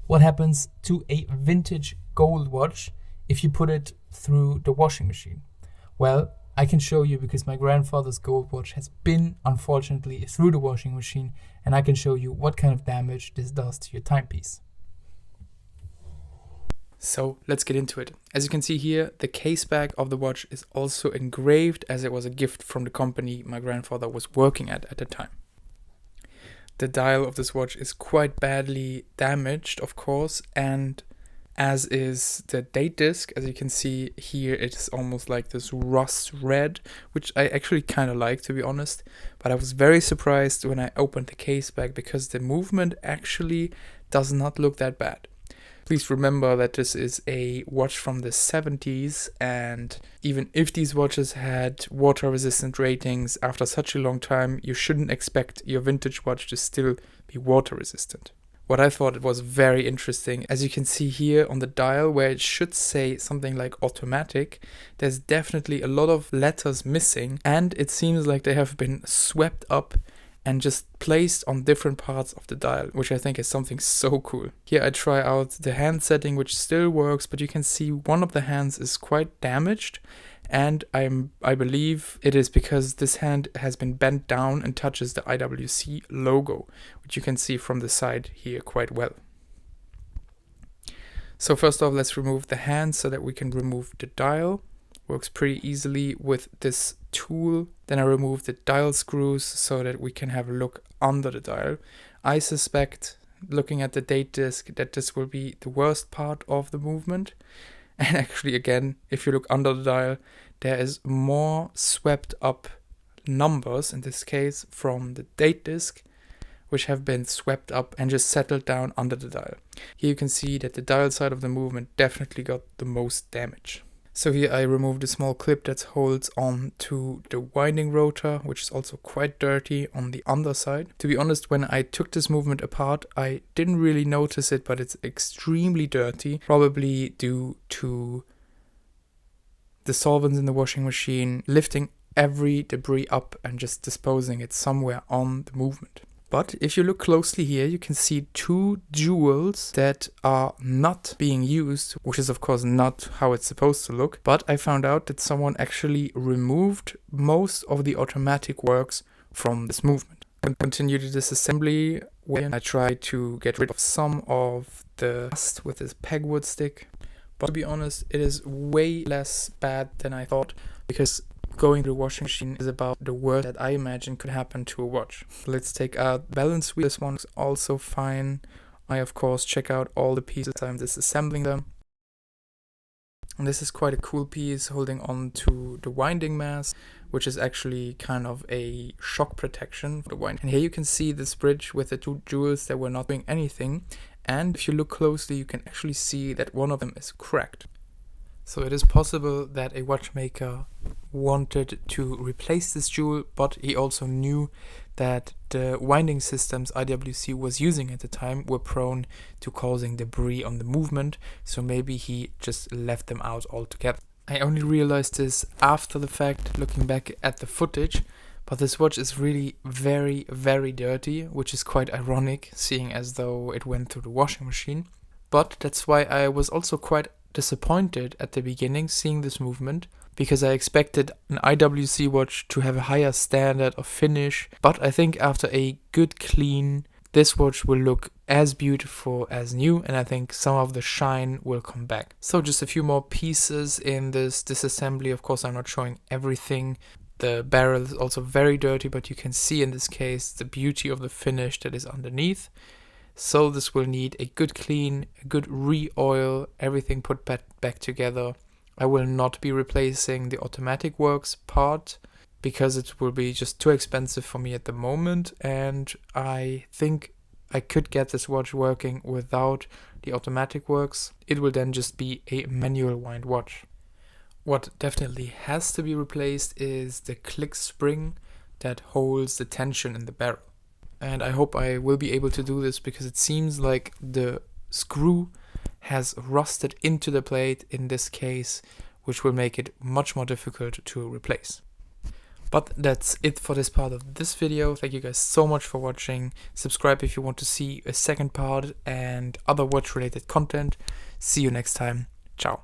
What happens to a vintage gold watch if you put it through the washing machine? Well, I can show you because my grandfather's gold watch has been, unfortunately, through the washing machine, and I can show you what kind of damage this does to your timepiece. So let's get into it. As you can see here, the case back of the watch is also engraved as it was a gift from the company my grandfather was working at the time. The dial of this watch is quite badly damaged, of course, and as is the date disc. As you can see here, it's almost like this rust red, which I actually kind of like, to be honest. But I was very surprised when I opened the case back because the movement actually does not look that bad. Please remember that this is a watch from the 70s, and even if these watches had water resistant ratings after such a long time, you shouldn't expect your vintage watch to still be water resistant. What I thought was very interesting, as you can see here on the dial where it should say something like automatic, there's definitely a lot of letters missing, and it seems like they have been swept up and just placed on different parts of the dial, which I think is something so cool. Here I try out the hand setting, which still works, but you can see one of the hands is quite damaged, and I believe it is because this hand has been bent down and touches the IWC logo, which you can see from the side here quite well. So first off, let's remove the hand so that we can remove the dial. Works pretty easily with this tool. Then I remove the dial screws so that we can have a look under the dial. I suspect, looking at the date disc, that this will be the worst part of the movement. And actually, again, if you look under the dial, there is more swept up numbers, in this case from the date disc, which have been swept up and just settled down under the dial. Here you can see that the dial side of the movement definitely got the most damage. So here I removed a small clip that holds on to the winding rotor, which is also quite dirty on the underside. To be honest, when I took this movement apart, I didn't really notice it, but it's extremely dirty, probably due to the solvents in the washing machine lifting every debris up and just disposing it somewhere on the movement. But if you look closely here, you can see two jewels that are not being used, which is of course not how it's supposed to look. But I found out that someone actually removed most of the automatic works from this movement. I continued the disassembly where I tried to get rid of some of the dust with this pegwood stick. But to be honest, it is way less bad than I thought, because going to the washing machine is about the worst that I imagine could happen to a watch. Let's take out the balance wheel. This one is also fine. I of course check out all the pieces. I'm disassembling them. And this is quite a cool piece holding on to the winding mass, which is actually kind of a shock protection for the wind. And here you can see this bridge with the two jewels that were not doing anything. And if you look closely, you can actually see that one of them is cracked. So it is possible that a watchmaker wanted to replace this jewel, but he also knew that the winding systems IWC was using at the time were prone to causing debris on the movement, so maybe he just left them out altogether. I only realized this after the fact, looking back at the footage, but this watch is really very, very dirty, which is quite ironic, seeing as though it went through the washing machine. But that's why I was also quite disappointed at the beginning seeing this movement, because I expected an IWC watch to have a higher standard of finish, but I think after a good clean, this watch will look as beautiful as new, and I think some of the shine will come back. So just a few more pieces in this disassembly. Of course, I'm not showing everything. The barrel is also very dirty, but you can see in this case the beauty of the finish that is underneath. So this will need a good clean, a good re-oil, everything put back together. I will not be replacing the automatic works part because it will be just too expensive for me at the moment, and I think I could get this watch working without the automatic works. It will then just be a manual wind watch. What definitely has to be replaced is the click spring that holds the tension in the barrel. And I hope I will be able to do this because it seems like the screw has rusted into the plate in this case, which will make it much more difficult to replace. But that's it for this part of this video. Thank you guys so much for watching. Subscribe if you want to see a second part and other watch related content. See you next time. Ciao.